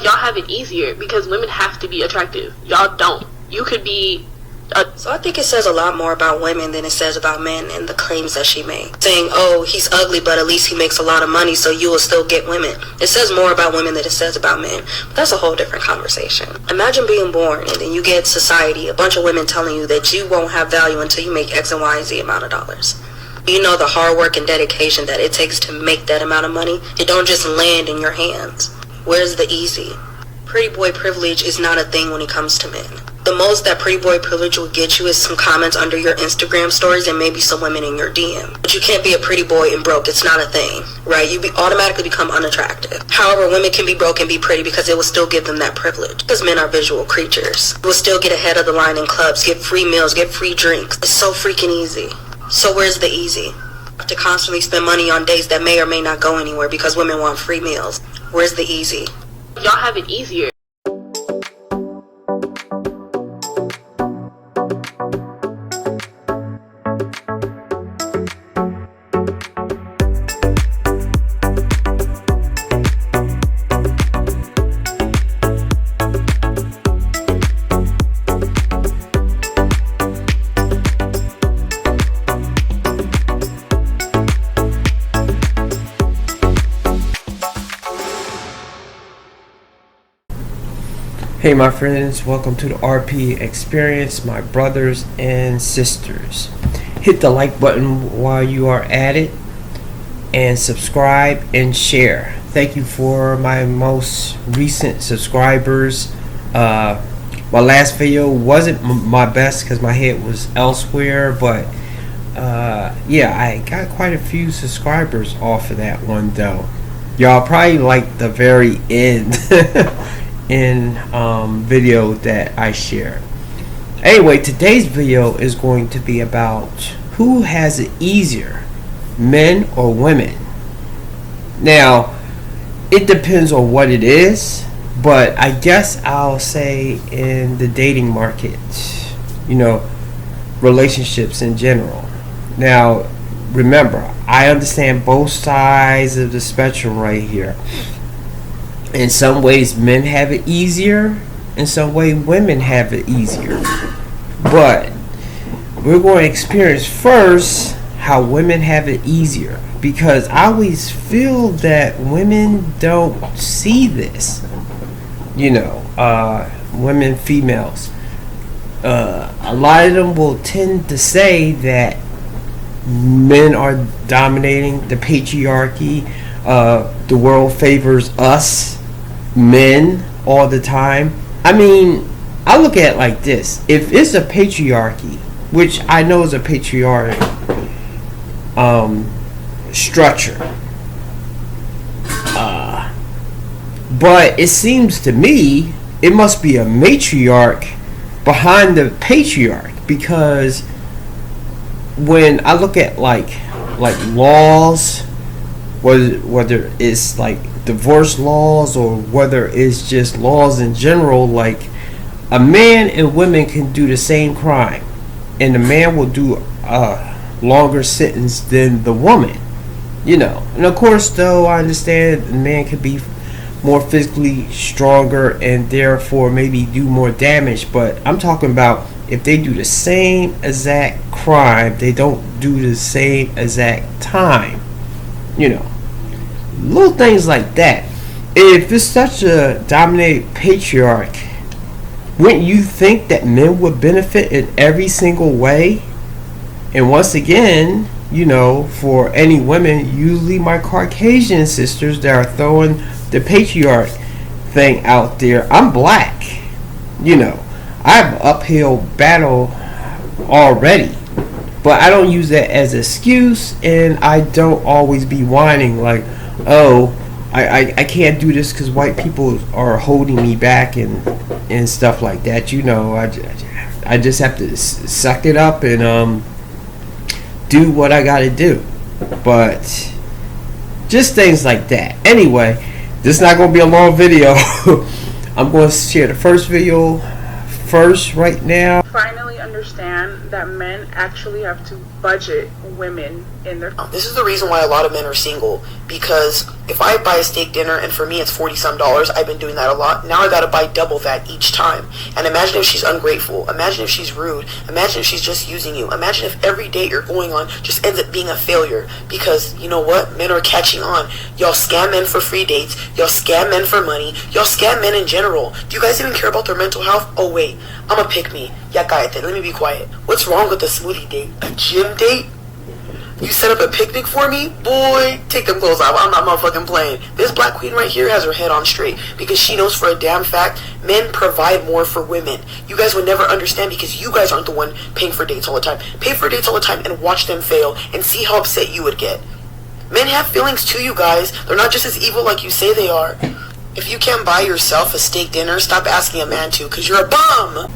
Y'all have it easier because women have to be attractive. Y'all don't. You could be So I think it says a lot more about women than it says about men and the claims that she made. Saying, oh, he's ugly, but at least he makes a lot of money, so you will still get women. It says more about women than it says about men. But that's a whole different conversation. Imagine being born and then you get society, a bunch of women telling you that you won't have value until you make X and Y and Z amount of dollars. You know the hard work and dedication that it takes to make that amount of money. It don't just land in your hands. Where's the easy? Pretty boy privilege is not a thing when it comes to men. The most that pretty boy privilege will get you is some comments under your Instagram stories and maybe some women in your DM. But you can't be a pretty boy and broke. It's not a thing, right? You automatically become unattractive. However, women can be broke and be pretty because it will still give them that privilege. Because men are visual creatures. You will still get ahead of the line in clubs, get free meals, get free drinks. It's so freaking easy. So where's the easy? You have to constantly spend money on dates that may or may not go anywhere because women want free meals. Where's the easy? y'all have it easier. Hey my friends, welcome to the RP Experience, my brothers and sisters. Hit the like button while you are at it and subscribe and share. Thank you for my most recent subscribers. My last video wasn't my best because my head was elsewhere, but yeah, I got quite a few subscribers off of that one though. Y'all probably like the very end in video that I share. Anyway, today's video is going to be about who has it easier, men or women. Now, it depends on what it is, but I guess I'll say in the dating market, you know, relationships in general. Now, remember, I understand both sides of the spectrum right here. In some ways, men have it easier. In some way, women have it easier. But we're going to experience first how women have it easier, because I always feel that women don't see this. You know, women, females. A lot of them will tend to say that men are dominating the patriarchy. The world favors us men all the time. I mean, I look at it like this. If it's a patriarchy, which I know is a patriarch structure, but it seems to me it must be a matriarch behind the patriarch, because when I look at like laws, whether it's like divorce laws or whether it's just laws in general, like a man and women can do the same crime and the man will do a longer sentence than the woman, you know. And of course, though, I understand the man could be more physically stronger and therefore maybe do more damage, but I'm talking about if they do the same exact crime, they don't do the same exact time, you know. Little things like that. If it's such a dominant patriarch, wouldn't you think that men would benefit in every single way? And once again, you know, for any women, usually my Caucasian sisters that are throwing the patriarch thing out there, I'm black. You know, I have an uphill battle already. But I don't use that as an excuse, and I don't always be whining like, oh, I can't do this because white people are holding me back and stuff like that. You know, I just have to suck it up and do what I gotta do. But just things like that. Anyway, this is not gonna be a long video. I'm going to share the first video first right now. Finally understand that men actually have to budget women and they're This is the reason why a lot of men are single, because if I buy a steak dinner and for me it's $40 some, I've been doing that a lot, now I gotta buy double that each time. And imagine if she's ungrateful, imagine if she's rude, imagine if she's just using you, imagine if every date you're going on just ends up being a failure, because you know what, men are catching on. Y'all scam men for free dates, y'all scam men for money, y'all scam men in general. Do you guys even care about their mental health? Oh wait, I'm a pick me. Yeah, cállate, let me be quiet. What's wrong with a smoothie date? A gym date? You set up a picnic for me? Boy, take them clothes off. I'm not motherfucking playing. This black queen right here has her head on straight because she knows for a damn fact men provide more for women. You guys would never understand because you guys aren't the one paying for dates all the time. Pay for dates all the time and watch them fail and see how upset you would get. Men have feelings too, you guys. They're not just as evil like you say they are. If you can't buy yourself a steak dinner, stop asking a man to, because you're a bum.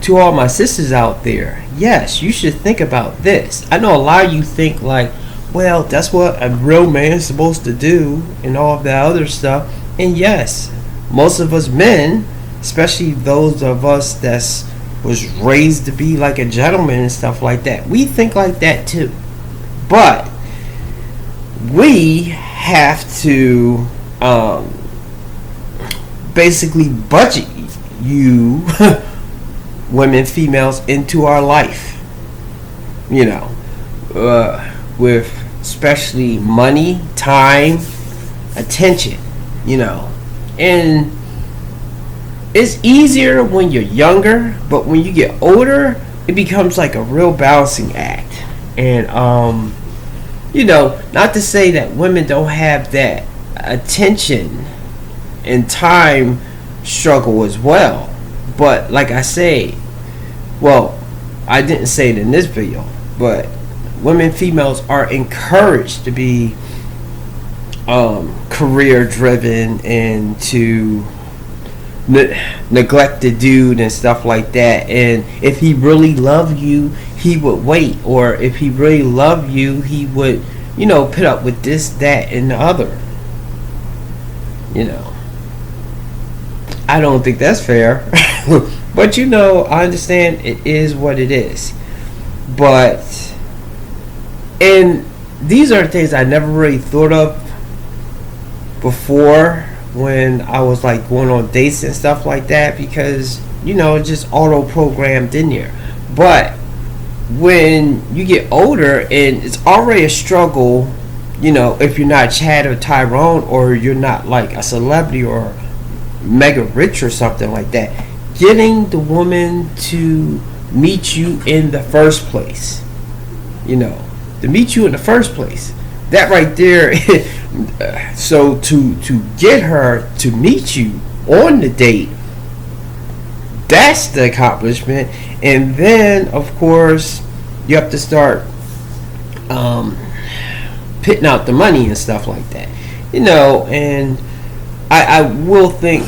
To all my sisters out there, yes, you should think about this. I know a lot of you think like, well, that's what a real man's supposed to do and all of that other stuff. And yes, most of us men, especially those of us that's was raised to be like a gentleman and stuff like that, we think like that too. But we have to basically budget you women, females into our life, you know, with especially money, time, attention, you know. And it's easier when you're younger, but when you get older it becomes like a real balancing act. And you know, not to say that women don't have that attention and time struggle as well, but like I say, well, I didn't say it in this video, but women, females are encouraged to be career driven and to neglect the dude and stuff like that. And if he really loved you, he would wait. Or if he really loved you, he would, you know, put up with this, that, and the other. You know, I don't think that's fair. But you know, I understand it is what it is. But, and these are things I never really thought of before when I was like going on dates and stuff like that, because you know, it's just auto programmed in there. But when you get older and it's already a struggle, you know, if you're not Chad or Tyrone, or you're not like a celebrity or mega rich or something like that, getting the woman to meet you in the first place, you know, to meet you in the first place, that right there. So to get her to meet you on the date, that's the accomplishment. And then of course you have to start pitting out the money and stuff like that, you know. And I will think,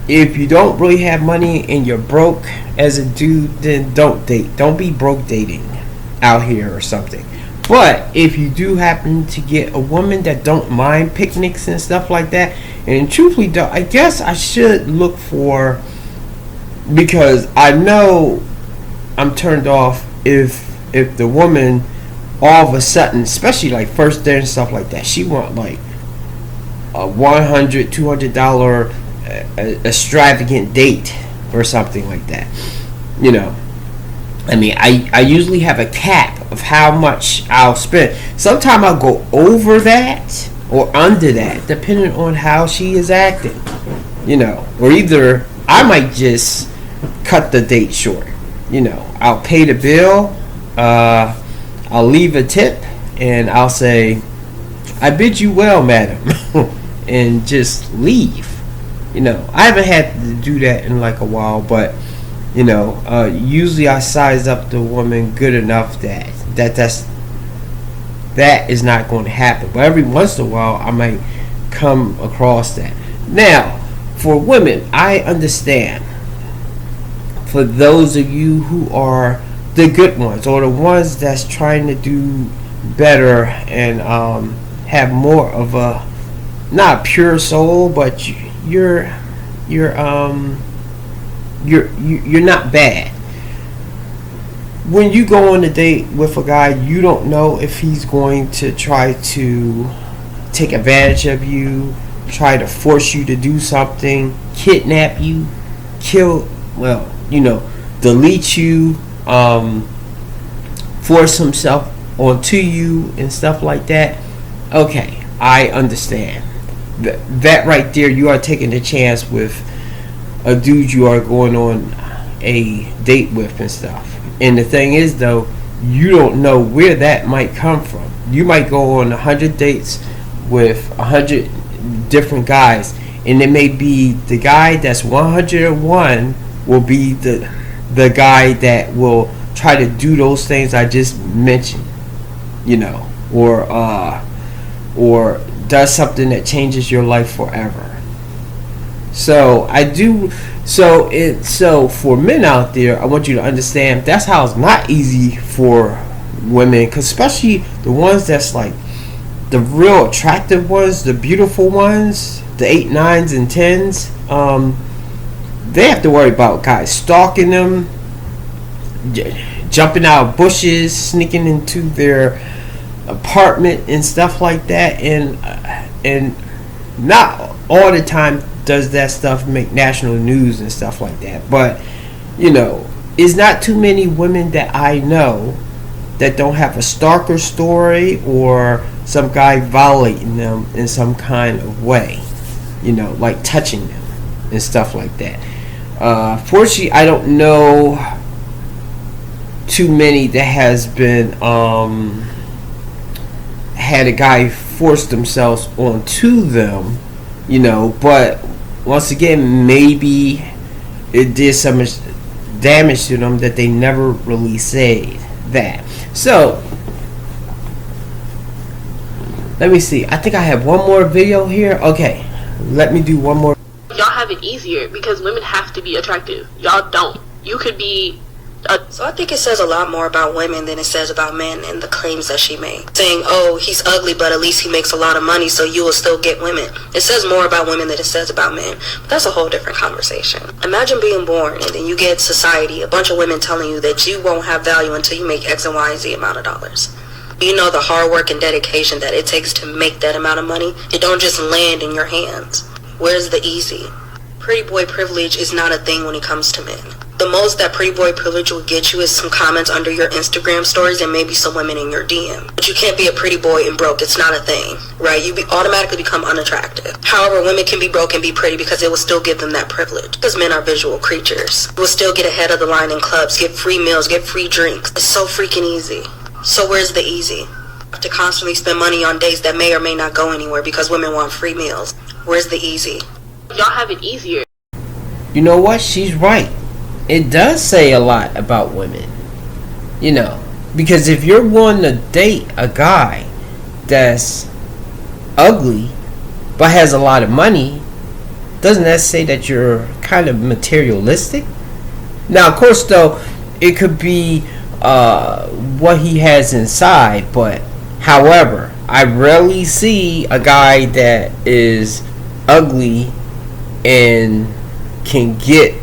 if you don't really have money and you're broke as a dude, then don't date. Don't be broke dating out here or something. But if you do happen to get a woman that don't mind picnics and stuff like that, and truthfully, I guess I should look for, because I know I'm turned off if the woman all of a sudden, especially like first day and stuff like that, she want like a $100, $200 extravagant date or something like that, you know. I mean, I usually have a cap of how much I'll spend. Sometimes I'll go over that or under that, depending on how she is acting, you know. Or either I might just cut the date short, you know. I'll pay the bill, I'll leave a tip, and I'll say, I bid you well, madam, and just leave. You know, I haven't had to do that in like a while, but you know, usually I size up the woman good enough that is not going to happen. But every once in a while, I might come across that. Now, for women, I understand. For those of you who are the good ones, or the ones that's trying to do better and have more of a, not pure soul, but you're not bad. when you go on a date with a guy, you don't know if he's going to try to take advantage of you, try to force you to do something, kidnap you, kill, well, delete you, force himself onto you and stuff like that. Okay, I understand. That right there, you are taking a chance with a dude you are going on a date with and stuff. And the thing is, though, you don't know where that might come from. You might go on 100 dates with 100 different guys, and it may be the guy that's 101 will be the guy that will try to do those things I just mentioned, or does something that changes your life forever. So for men out there, I want you to understand that's how it's not easy for women, because especially the ones that's like the real attractive ones, the beautiful ones, the 8, 9s, and 10s. They have to worry about guys stalking them, jumping out of bushes, sneaking into their apartment and stuff like that, and not all the time does that stuff make national news and stuff like that. But it's not too many women that I know that don't have a stalker story or some guy violating them in some kind of way, like touching them and stuff like that. Fortunately, I don't know too many that has been had a guy force themselves onto them, but once again, maybe it did so much damage to them that they never really said that. So let me see. I think I have one more video here. Okay, let me do one more. Y'all have it easier because women have to be attractive. Y'all don't. You could be So I think it says a lot more about women than it says about men and the claims that she made. Saying, oh, he's ugly, but at least he makes a lot of money, so you will still get women. It says more about women than it says about men. But that's a whole different conversation. Imagine being born and then you get society, a bunch of women telling you that you won't have value until you make X and Y and Z amount of dollars. You know the hard work and dedication that it takes to make that amount of money. It don't just land in your hands. Where's the easy? Pretty boy privilege is not a thing when it comes to men. The most that pretty boy privilege will get you is some comments under your Instagram stories and maybe some women in your DM. But you can't be a pretty boy and broke. It's not a thing, right? You automatically become unattractive. However, women can be broke and be pretty because it will still give them that privilege. Because men are visual creatures. You will still get ahead of the line in clubs, get free meals, get free drinks. It's so freaking easy. So where's the easy? To constantly spend money on dates that may or may not go anywhere because women want free meals. Where's the easy? y'all have it easier. You know what? She's right. It does say a lot about women. Because if you're wanting to date a guy that's ugly but has a lot of money, doesn't that say that you're kind of materialistic? Now, of course, though, it could be what he has inside, but however, I rarely see a guy that is ugly and can get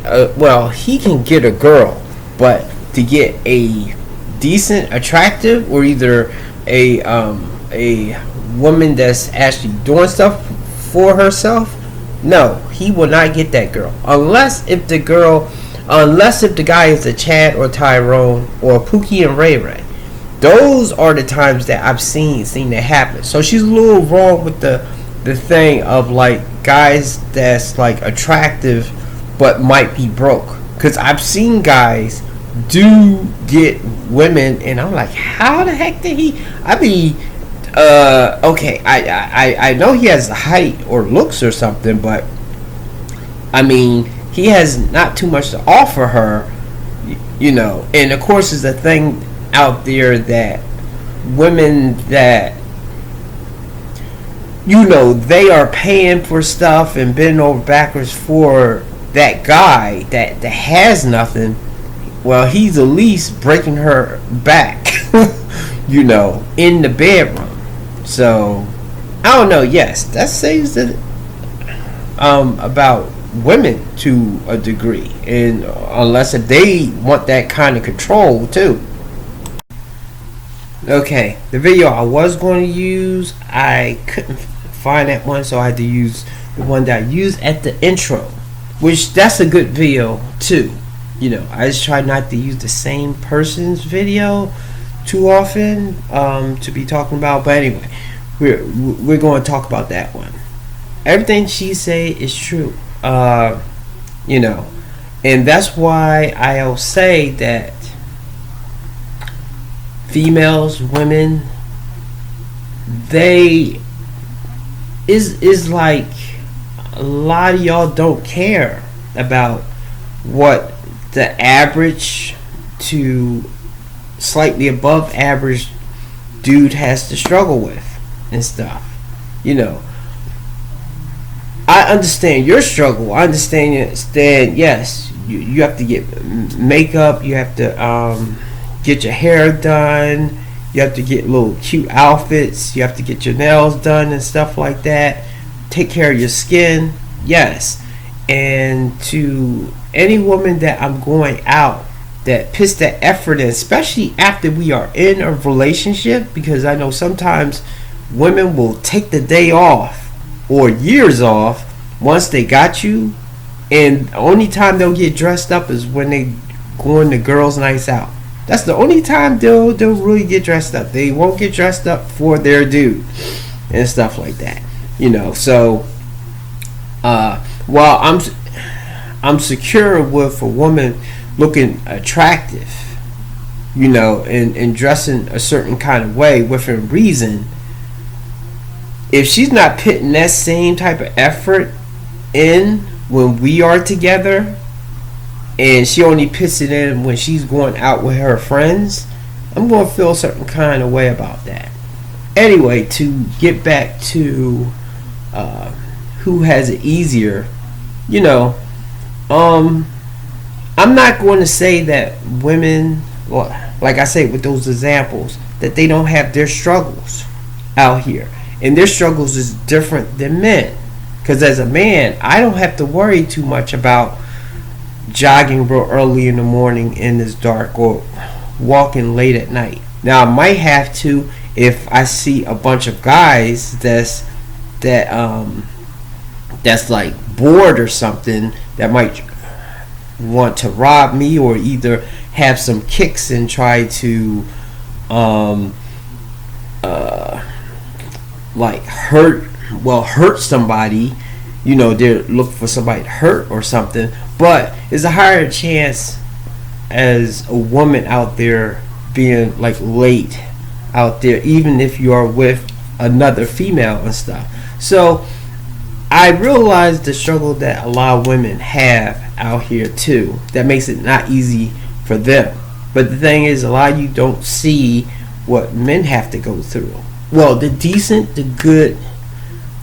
he can get a girl, but to get a decent, attractive, or either a woman that's actually doing stuff for herself, no, he will not get that girl unless if the guy is a Chad or Tyrone or Pookie and Ray Ray. Those are the times that I've seen that happen. So she's a little wrong with the thing of like guys that's like attractive but might be broke, because I've seen guys do get women and I'm like, how the heck did he? Okay, I know he has height or looks or something, but I mean, he has not too much to offer her, and of course there's a thing out there that women that they are paying for stuff and bending over backwards for that guy that has nothing. Well, he's at least breaking her back in the bedroom. So I don't know. Yes, that says that about women to a degree, and unless if they want that kind of control too. Okay, the video I was going to use, I couldn't find that one, so I had to use the one that I used at the intro, which that's a good video too. You know, I just try not to use the same person's video too often to be talking about. But anyway, we're going to talk about that one. Everything she say is true. You know, and that's why I'll say that females, women, they is like a lot of y'all don't care about what the average to slightly above average dude has to struggle with and stuff. You know, I understand your struggle. I understand yes, you have to get makeup, you have to get your hair done, you have to get little cute outfits, you have to get your nails done and stuff like that, take care of your skin, yes. And to any woman that I'm going out that puts that effort in, especially after we are in a relationship, because I know sometimes women will take the day off or years off once they got you, and the only time they'll get dressed up is when they going to girls' nights out. That's the only time they'll really get dressed up. They won't get dressed up for their dude and stuff like that. You know, so while I'm secure with a woman looking attractive, you know, and dressing a certain kind of way within reason, if she's not putting that same type of effort in when we are together, and she only puts it in when she's going out with her friends, I'm going to feel a certain kind of way about that. Anyway, to get back to who has it easier, you know, I'm not going to say that women, well, like I say with those examples, that they don't have their struggles out here, and their struggles is different than men. Because as a man, I don't have to worry too much about jogging real early in the morning in this dark or walking late at night. Now I might have to if I see a bunch of guys that's like bored or something, that might want to rob me or either have some kicks and try to like hurt somebody. You know, they're looking for somebody to hurt or something. But there's a higher chance as a woman out there being like late out there, even if you are with another female and stuff. So I realize the struggle that a lot of women have out here too, that makes it not easy for them. But the thing is, a lot of you don't see what men have to go through. Well, the decent, the good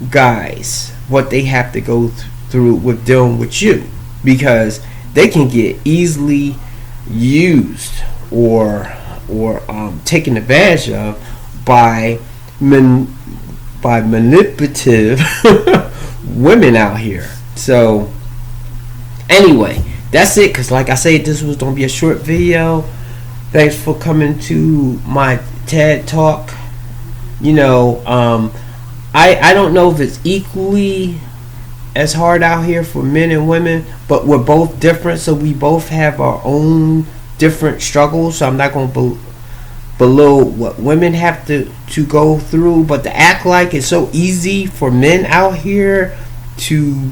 guys, what they have to go through with dealing with you, because they can get easily used or taken advantage of by manipulative women out here. So anyway, that's it, because like I said, this was going to be a short video. Thanks for coming to my TED Talk. You know, I don't know if it's equally as hard out here for men and women, but we're both different, so we both have our own different struggles. So I'm not going to below what women have to go through, but to act like it's so easy for men out here to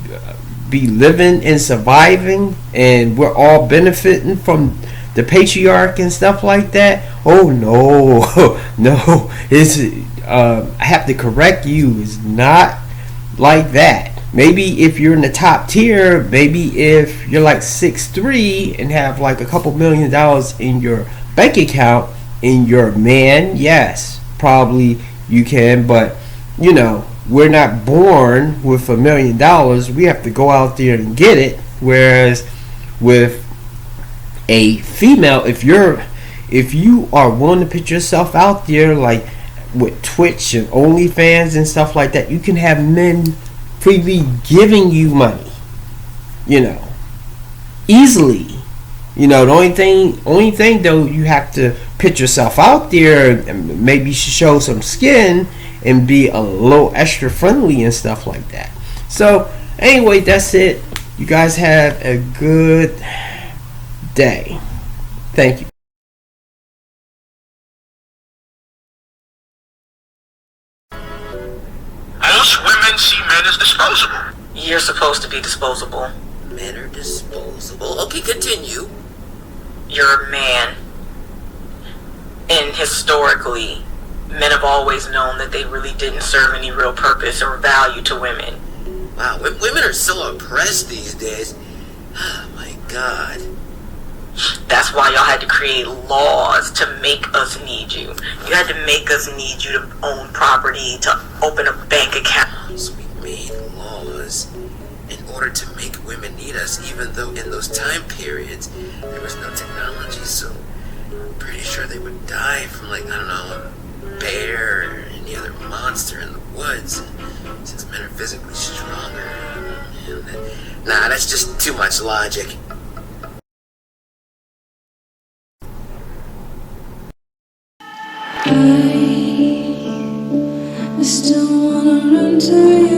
be living and surviving, and we're all benefiting from the patriarch and stuff like that. Oh no, no, I have to correct you. It's not like that. Maybe if you're in the top tier, maybe if you're like 6'3" and have like a couple $1 million in your bank account and you're a man, yes, probably you can. But you know, we're not born with $1 million. We have to go out there and get it. Whereas with a female, if you are willing to put yourself out there, like with Twitch and OnlyFans and stuff like that, you can have men freely giving you money, you know, easily. You know, the only thing though, you have to put yourself out there, and maybe you should show some skin and be a little extra friendly and stuff like that. So anyway, that's it. You guys have a good day. Thank you. Most women see men as disposable. You're supposed to be disposable. Men are disposable. Okay, continue. You're a man. And historically, men have always known that they really didn't serve any real purpose or value to women. Wow, women are so oppressed these days. Oh my God. That's why y'all had to create laws to make us need you. You had to make us need you to own property, to open a bank account. So we made laws in order to make women need us, even though in those time periods there was no technology, so I'm pretty sure they would die from, like, I don't know, a bear or any other monster in the woods. Since men are physically stronger. Nah, that's just too much logic. I still wanna run to you.